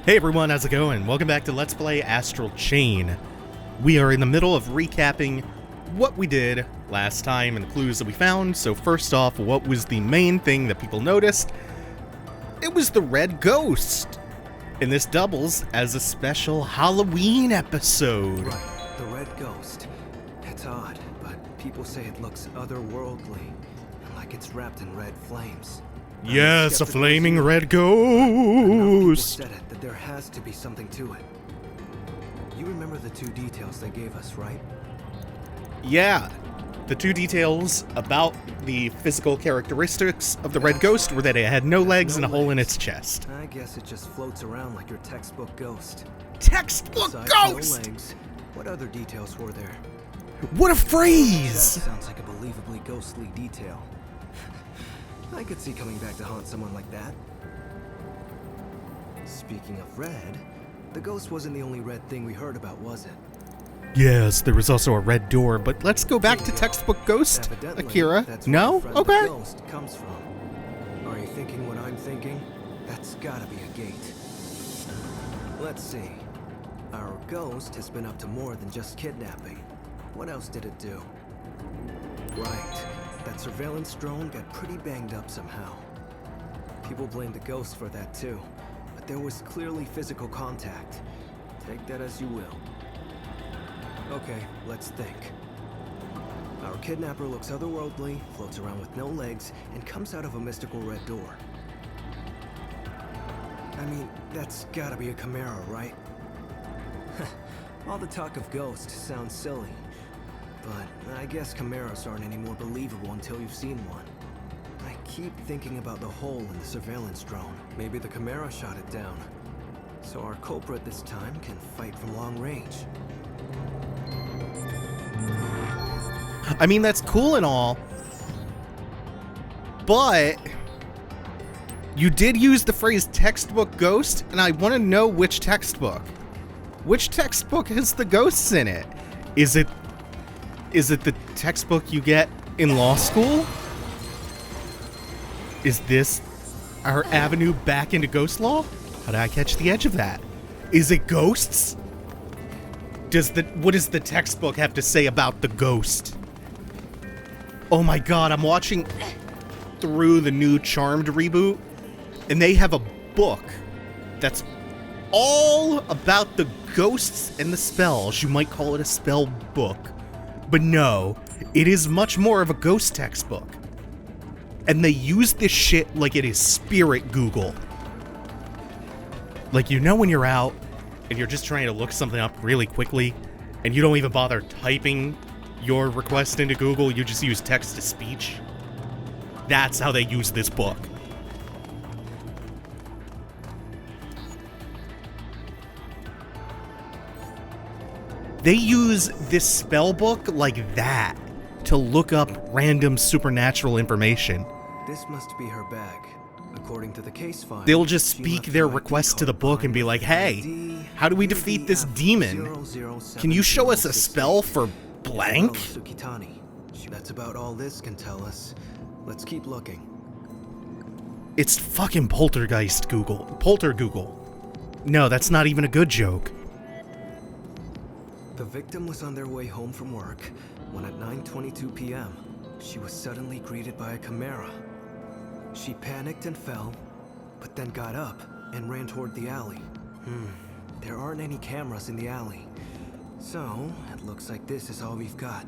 Hey everyone, how's it going? Welcome back to Let's Play Astral Chain. We are in the middle of recapping what we did last time and the clues that we found. So first off, what was the main thing that people noticed? It was the red ghost. And this doubles as a special Halloween episode. Right, the red ghost. It's odd, but people say it looks otherworldly, like it's wrapped in red flames. Yes, a flaming red ghost! People said it, that there has to be something to it. You remember the two details they gave us, right? Yeah. The two details about the physical characteristics of the red ghost were that it had no legs and a hole in its chest. I guess it just floats around like your textbook ghost. Textbook Besides ghost! no legs, what other details were there? What a phrase! That sounds like a believably ghostly detail. I could see coming back to haunt someone like that. Speaking of red, the ghost wasn't the only red thing we heard about, was it? Yes, there was also a red door, but let's go back to textbook ghost, Evidently, Akira. that's No? where the friend Okay. the ghost comes from. Are you thinking what I'm thinking? That's gotta be a gate. Let's see. Our ghost has been up to more than just kidnapping. What else did it do? Right. That surveillance drone got pretty banged up somehow. People blame the ghost for that too, but there was clearly physical contact. Take that as you will. Okay, let's think. Our kidnapper looks otherworldly, floats around with no legs, and comes out of a mystical red door. I mean, that's gotta be a chimera, right? All the talk of ghosts sounds silly. But I guess chimeras aren't any more believable until you've seen one. I keep thinking about the hole in the surveillance drone. Maybe the chimera shot it down. So our culprit this time can fight from long range. I mean, that's cool and all, but you did use the phrase textbook ghost, and I want to know which textbook. Which textbook has the ghosts in it? Is it the textbook you get in law school? Is this our avenue back into ghost law? How did I catch the edge of that? Is it ghosts? What does the textbook have to say about the ghost? Oh my god, I'm watching through the new Charmed reboot, and they have a book that's all about the ghosts and the spells. You might call it a spell book. But no, it is much more of a ghost textbook. And they use this shit like it is spirit Google. Like, you know when you're out and you're just trying to look something up really quickly and you don't even bother typing your request into Google, you just use text-to-speech? That's how they use this book. They use this spell book like that to look up random supernatural information. This must be her bag. According to the case file, They'll just speak their request to the book and be like, hey, how do we defeat this demon? Can you show us a spell for blank? That's about all this can tell us. Let's keep looking. It's fucking poltergeist Google. Polter Google. No, that's not even a good joke. The victim was on their way home from work when at 9:22 p.m., she was suddenly greeted by a chimera. She panicked and fell, but then got up and ran toward the alley. There aren't any cameras in the alley. So, it looks like this is all we've got.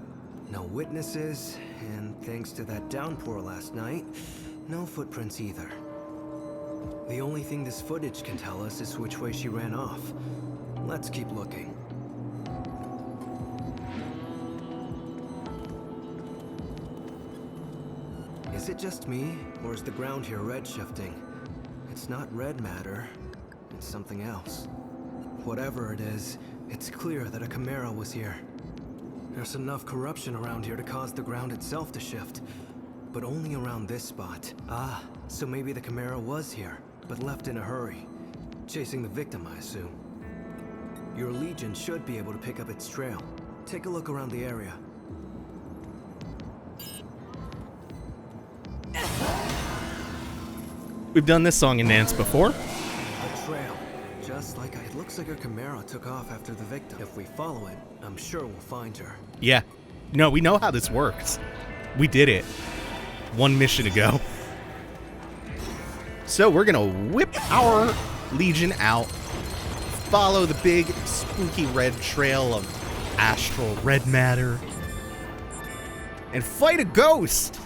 No witnesses, and thanks to that downpour last night, no footprints either. The only thing this footage can tell us is which way she ran off. Let's keep looking. Is it just me, or is the ground here red shifting? It's not red matter, it's something else. Whatever it is, it's clear that a chimera was here. There's enough corruption around here to cause the ground itself to shift, but only around this spot. Ah, so maybe the chimera was here, but left in a hurry. Chasing the victim, I assume. Your Legion should be able to pick up its trail. Take a look around the area. We've done this song and dance before. The trail. Just like it looks like her Chimera took off after the victim. If we follow it, I'm sure we'll find her. Yeah. No, we know how this works. We did it. One mission ago. So we're gonna whip our Legion out, follow the big spooky red trail of astral red matter, and fight a ghost!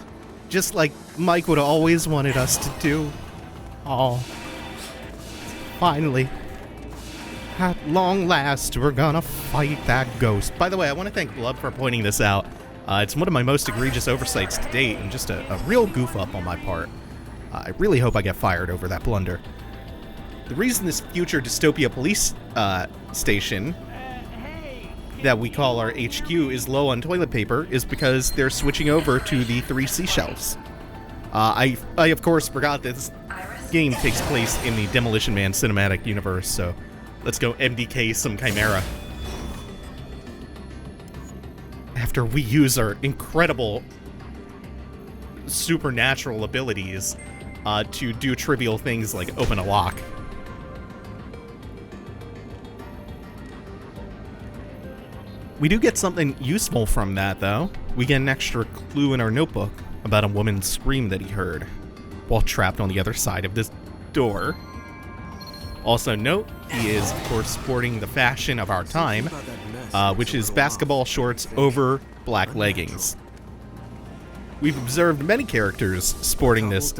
Just like Mike would have always wanted us to do. Oh. Finally. At long last, we're gonna fight that ghost. By the way, I want to thank Blood for pointing this out. It's one of my most egregious oversights to date, and just a real goof up on my part. I really hope I get fired over that blunder. The reason this future dystopia police station that we call our HQ is low on toilet paper is because they're switching over to the 3 seashells. I of course forgot that this game takes place in the Demolition Man cinematic universe, so let's go MDK some Chimera. After we use our incredible supernatural abilities to do trivial things like open a lock. We do get something useful from that, though. We get an extra clue in our notebook about a woman's scream that he heard while trapped on the other side of this door. Also note, he is, of course, sporting the fashion of our time, which is basketball shorts over black leggings. We've observed many characters sporting this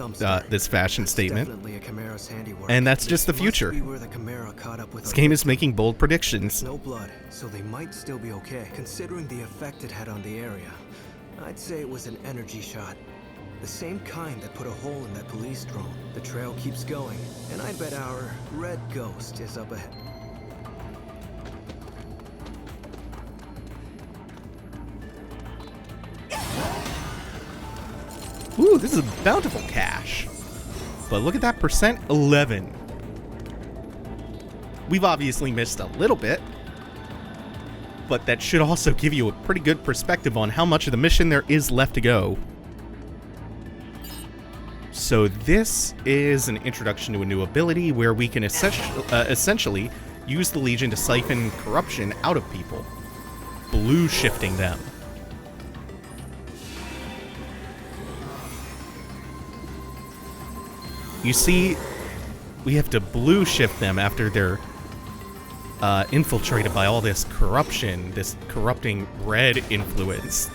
this fashion statement, and that's just the future. This game is making bold predictions. No blood, so they might still be okay, considering the effect it had on the area. I'd say it was an energy shot. The same kind that put a hole in that police drone. The trail keeps going, and I bet our red ghost is up ahead. Ooh, this is a bountiful cache. But look at that percent, 11. We've obviously missed a little bit, but that should also give you a pretty good perspective on how much of the mission there is left to go. So this is an introduction to a new ability where we can essentially use the Legion to siphon corruption out of people, blue shifting them. You see, we have to blue shift them after they're infiltrated by all this corruption, this corrupting red influence.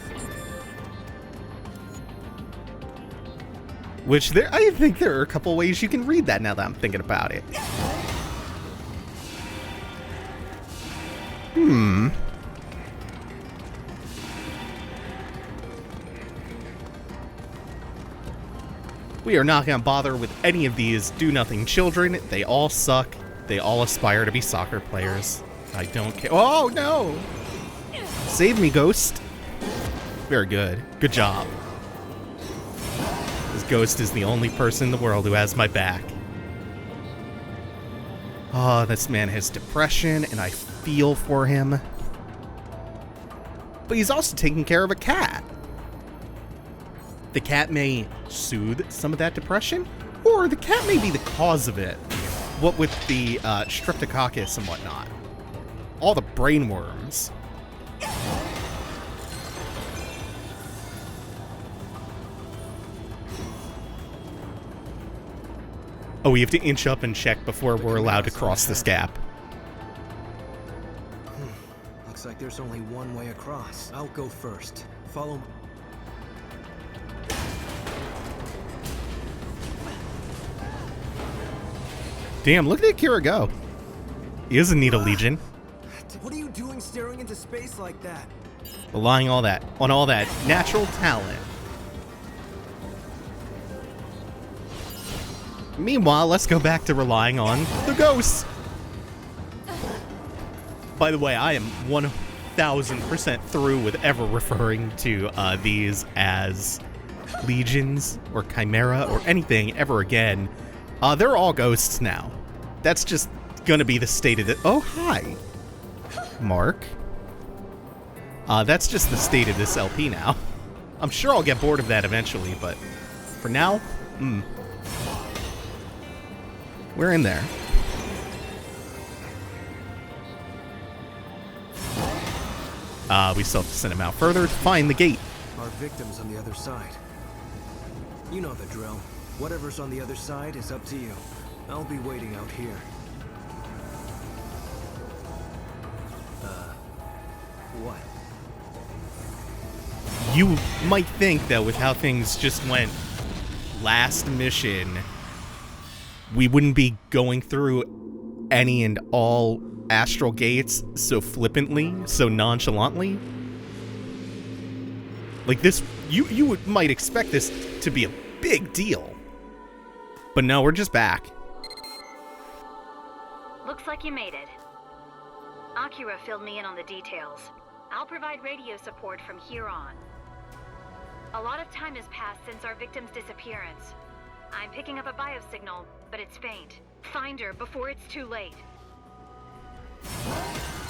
Which I think there are a couple ways you can read that now that I'm thinking about it. We are not going to bother with any of these do-nothing children. They all suck. They all aspire to be soccer players. I don't care. Oh, no! Save me, Ghost. Very good. Good job. This Ghost is the only person in the world who has my back. Oh, this man has depression, and I feel for him. But he's also taking care of a cat. The cat may soothe some of that depression, or the cat may be the cause of it. What with the streptococcus and whatnot. All the brain worms. Oh, we have to inch up and check before we're allowed to cross this gap. Looks like there's only one way across. I'll go first. Follow me. Damn, look at Kira go. He doesn't need a Legion. What are you doing staring into space like that? Relying on all that natural talent. Meanwhile, let's go back to relying on the ghosts. By the way, I am 1000% through with ever referring to these as legions or chimera or anything ever again. They're all ghosts now. That's just gonna be the state of it. Oh, hi, Mark. That's just the state of this LP now. I'm sure I'll get bored of that eventually, but for now, we're in there. We still have to send him out further to find the gate. Our victim's on the other side. You know the drill. Whatever's on the other side is up to you. I'll be waiting out here. What? You might think that with how things just went last mission, we wouldn't be going through any and all astral gates so flippantly, so nonchalantly. Like this, you might expect this to be a big deal. But no, we're just back. Looks like you made it. Akira filled me in on the details. I'll provide radio support from here on. A lot of time has passed since our victim's disappearance. I'm picking up a biosignal, but it's faint. Find her before it's too late.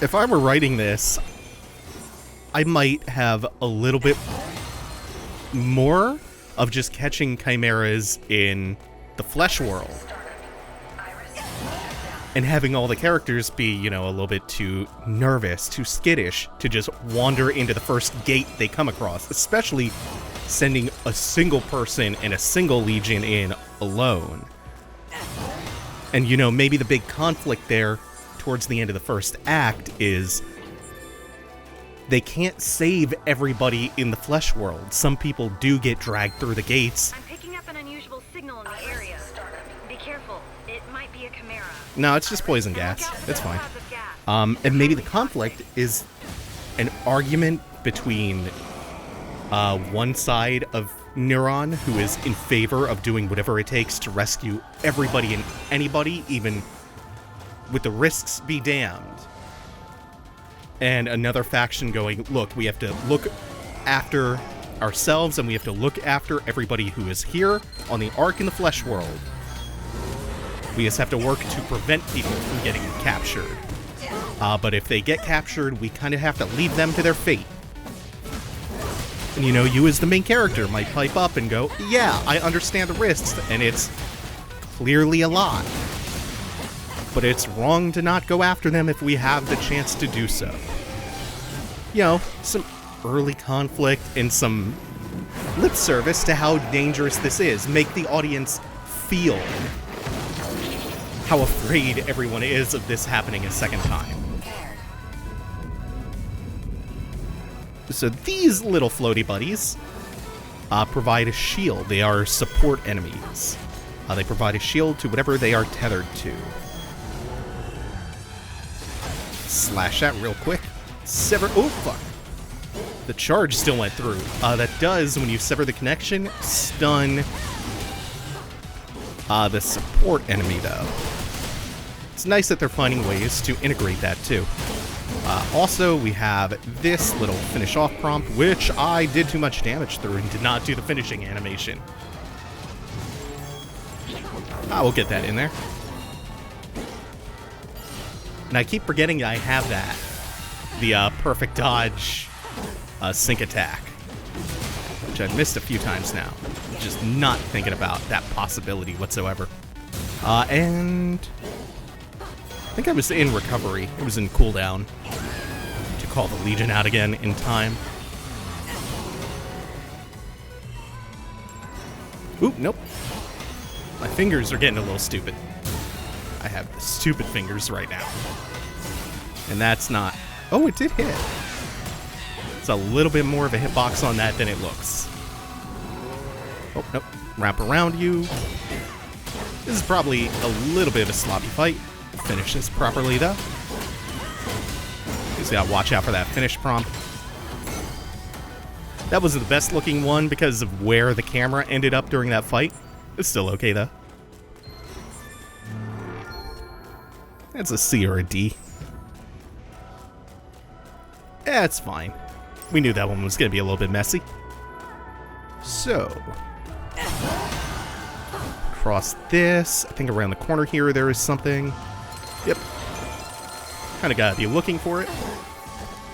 If I were writing this, I might have a little bit more of just catching chimeras in the flesh world. And having all the characters be, you know, a little bit too nervous, too skittish to just wander into the first gate they come across, especially sending a single person and a single legion in alone. And, you know, maybe the big conflict there towards the end of the first act is they can't save everybody in the flesh world. Some people do get dragged through the gates. I'm picking up an unusual signal in the area. Be careful. It might be a chimera. No, it's just poison gas. It's fine. And maybe the conflict is an argument between one side of Neuron, who is in favor of doing whatever it takes to rescue everybody and anybody, even with the risks be damned. And another faction going, look, we have to look after ourselves and we have to look after everybody who is here on the Ark in the flesh world. We just have to work to prevent people from getting captured. But if they get captured, we kind of have to leave them to their fate. And you know, you as the main character might pipe up and go, yeah, I understand the risks, and it's clearly a lot. But it's wrong to not go after them if we have the chance to do so. You know, some early conflict and some lip service to how dangerous this is. Make the audience feel how afraid everyone is of this happening a second time. So these little floaty buddies provide a shield. They are support enemies. They provide a shield to whatever they are tethered to. Slash that real quick. Sever. Oh, fuck. The charge still went through. That does, when you sever the connection, stun the support enemy, though. It's nice that they're finding ways to integrate that, too. Also, we have this little finish off prompt, which I did too much damage through and did not do the finishing animation. We'll get that in there. And I keep forgetting I have that. The perfect dodge sync attack. Which I've missed a few times now. Just not thinking about that possibility whatsoever. And I think I was in recovery. It was in cooldown to call the Legion out again in time. Oop, nope. My fingers are getting a little stupid. I have the stupid fingers right now. And that's not... Oh, it did hit. It's a little bit more of a hitbox on that than it looks. Oh, nope. Wrap around you. This is probably a little bit of a sloppy fight. Finish this properly, though. Just gotta watch out for that finish prompt. That wasn't the best looking one because of where the camera ended up during that fight. It's still okay, though. That's a C or a D. Yeah, it's fine. We knew that one was gonna be a little bit messy. So... across this. I think around the corner here there is something. Yep. Kind of gotta be looking for it.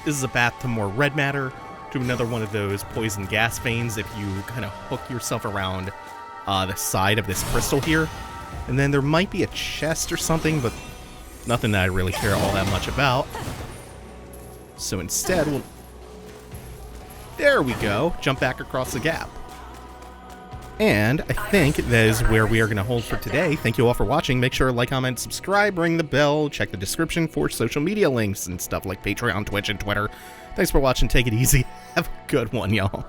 This is a path to more red matter, to another one of those poison gas veins if you kind of hook yourself around the side of this crystal here. And then there might be a chest or something, but nothing that I really care all that much about. So instead, we'll There we go. Jump back across the gap. And I think that is where we are going to hold for today. Thank you all for watching. Make sure to like, comment, subscribe, ring the bell, check the description for social media links and stuff like Patreon, Twitch, and Twitter. Thanks for watching. Take it easy. Have a good one, y'all.